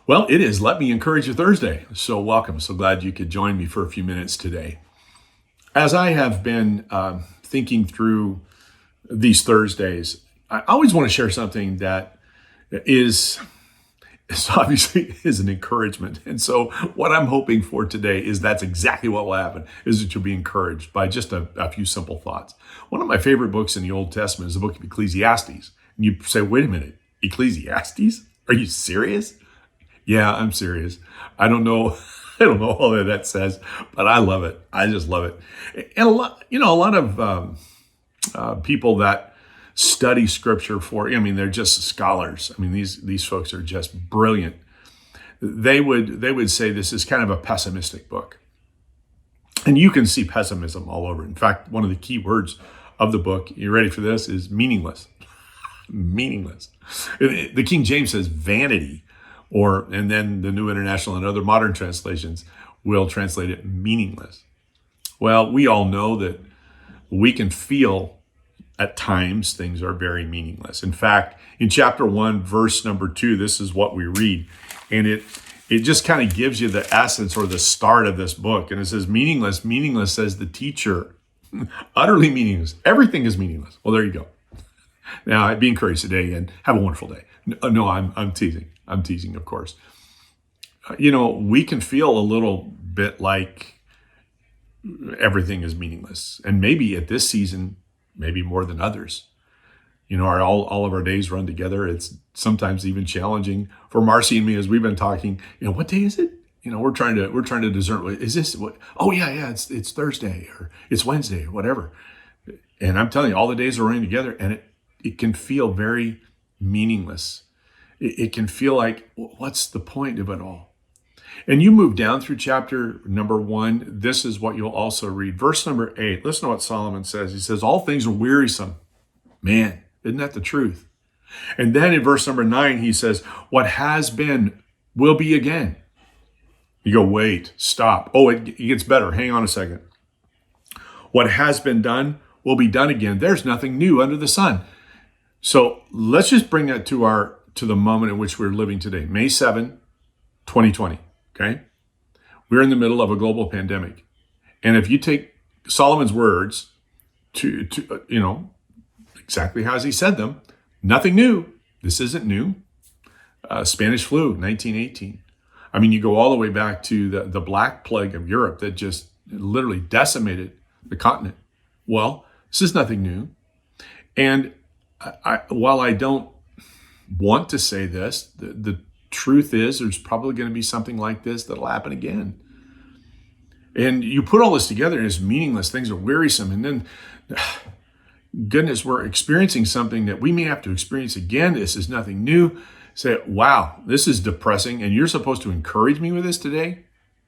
Well, it is Let Me Encourage You Thursday. So welcome. So glad you could join me for a few minutes today. As I have been thinking through these Thursdays, I always want to share something that is obviously is an encouragement. And so what I'm hoping for today is that's exactly what will happen, is that you'll be encouraged by just a few simple thoughts. One of my favorite books in the Old Testament is the book of Ecclesiastes. And you say, wait a minute, Ecclesiastes? Are you serious? Yeah, I'm serious. I don't know. I don't know all that says, but I love it. I just love it. And a lot of people that study scripture they're just scholars. I mean, these folks are just brilliant. They would say this is kind of a pessimistic book. And you can see pessimism all over. In fact, one of the key words of the book, you ready for this, is meaningless. Meaningless. The King James says vanity. And then the New International and other modern translations will translate it meaningless. Well, we all know that we can feel at times things are very meaningless. In fact, in chapter 1, verse number 2, this is what we read. And it just kind of gives you the essence or the start of this book. And it says, meaningless, says the teacher. Utterly meaningless. Everything is meaningless. Well, there you go. Now, be encouraged today and have a wonderful day. No, I'm teasing. I'm teasing, of course. We can feel a little bit like everything is meaningless. And maybe at this season, maybe more than others. All of our days run together. It's sometimes even challenging for Marcy and me as we've been talking. What day is it? We're trying to discern. Is this what? Oh yeah. It's Thursday or it's Wednesday or whatever. And I'm telling you, all the days are running together, and it can feel very meaningless. It can feel like, what's the point of it all? And you move down through chapter number 1. This is what you'll also read. Verse number 8. Listen to what Solomon says. He says, all things are wearisome. Man, isn't that the truth? And then in verse number 9, he says, what has been will be again. You go, wait, stop. Oh, it gets better. Hang on a second. What has been done will be done again. There's nothing new under the sun. So let's just bring that to the moment in which we're living today. May 7, 2020, okay? We're in the middle of a global pandemic. And if you take Solomon's words to exactly how he said them, nothing new. This isn't new. Spanish flu, 1918. You go all the way back to the Black Plague of Europe that just literally decimated the continent. Well, this is nothing new. And while I don't want to say this, the truth is there's probably going to be something like this that'll happen again. And you put all this together and it's meaningless. Things are wearisome. And then, goodness, we're experiencing something that we may have to experience again. This is nothing new. Say, wow, this is depressing. And you're supposed to encourage me with this today?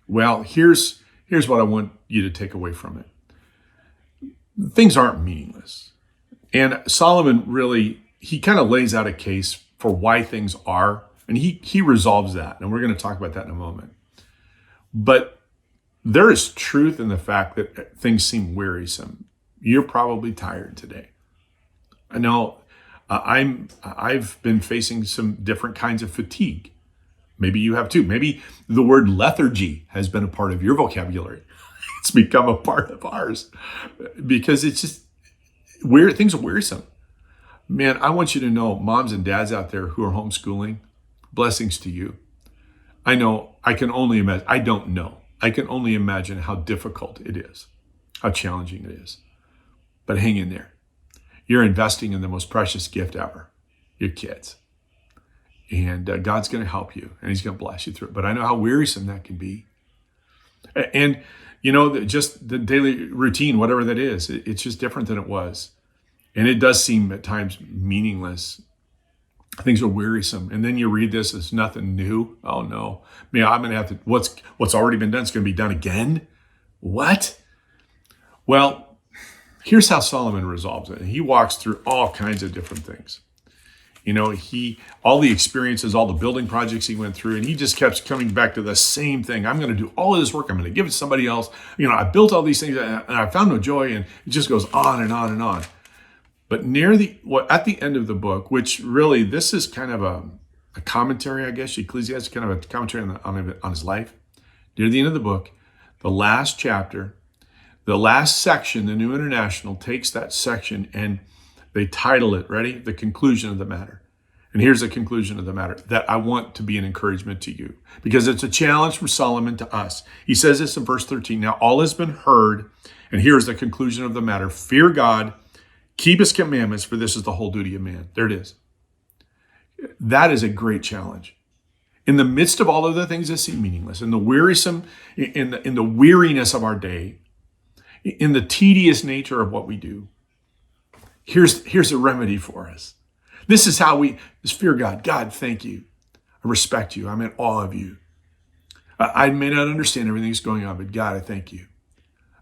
Well, here's what I want you to take away from it. Things aren't meaningless. And Solomon really, he kind of lays out a case for why things are, and he resolves that. And we're going to talk about that in a moment. But there is truth in the fact that things seem wearisome. You're probably tired today. I know I've been facing some different kinds of fatigue. Maybe you have too. Maybe the word lethargy has been a part of your vocabulary. It's become a part of ours because it's just weird. Things are wearisome. Man, I want you to know, moms and dads out there who are homeschooling, blessings to you. I know, I can only imagine, I don't know. I can only imagine how difficult it is, how challenging it is. But hang in there. You're investing in the most precious gift ever, your kids. And God's going to help you, and he's going to bless you through it. But I know how wearisome that can be. And, just the daily routine, whatever that is, it's just different than it was. And it does seem at times meaningless. Things are wearisome. And then you read this, it's nothing new. Oh no. I'm going to have to, what's already been done is going to be done again? What? Well, here's how Solomon resolves it. He walks through all kinds of different things. All the experiences, all the building projects he went through, and he just kept coming back to the same thing. I'm going to do all of this work. I'm going to give it to somebody else. I built all these things and I found no joy, and it just goes on and on and on. But at the end of the book, which really, this is kind of a commentary, I guess. Ecclesiastes, kind of a commentary on his life. Near the end of the book, the last chapter, the last section, the New International takes that section and they title it, ready? The conclusion of the matter. And here's the conclusion of the matter that I want to be an encouragement to you because it's a challenge from Solomon to us. He says this in verse 13. Now all has been heard, and here's the conclusion of the matter. Fear God, keep his commandments, for this is the whole duty of man. There it is. That is a great challenge. In the midst of all of the things that seem meaningless, in the wearisome, in the weariness of our day, in the tedious nature of what we do, here's a remedy for us. This is how we fear God. God, thank you. I respect you. I'm in awe of you. I may not understand everything that's going on, but God, I thank you.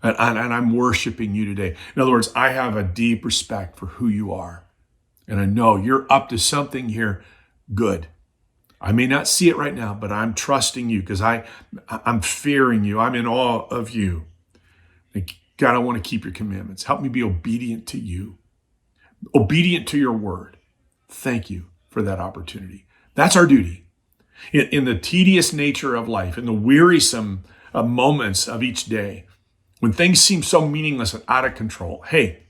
And I'm worshiping you today. In other words, I have a deep respect for who you are. And I know you're up to something here good. I may not see it right now, but I'm trusting you because I'm fearing you. I'm in awe of you. And God, I want to keep your commandments. Help me be obedient to you, obedient to your word. Thank you for that opportunity. That's our duty. In the tedious nature of life, in the wearisome moments of each day, when things seem so meaningless and out of control, hey,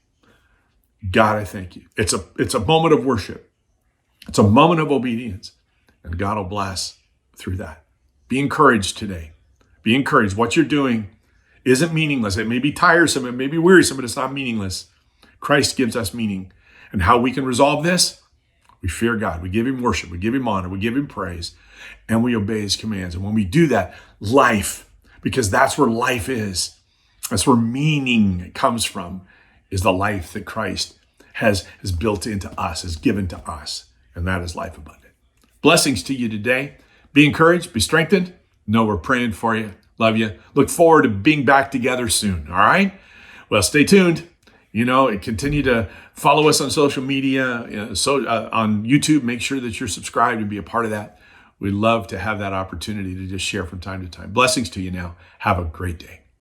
God, I thank you. It's a moment of worship. It's a moment of obedience. And God will bless through that. Be encouraged today. Be encouraged. What you're doing isn't meaningless. It may be tiresome. It may be wearisome, but it's not meaningless. Christ gives us meaning. And how we can resolve this? We fear God. We give him worship. We give him honor. We give him praise. And we obey his commands. And when we do that, life, because that's where life is, that's where meaning comes from, is the life that Christ has built into us, has given to us. And that is life abundant. Blessings to you today. Be encouraged. Be strengthened. Know we're praying for you. Love you. Look forward to being back together soon. All right? Well, stay tuned. Continue to follow us on social media, on YouTube. Make sure that you're subscribed and be a part of that. We'd love to have that opportunity to just share from time to time. Blessings to you now. Have a great day.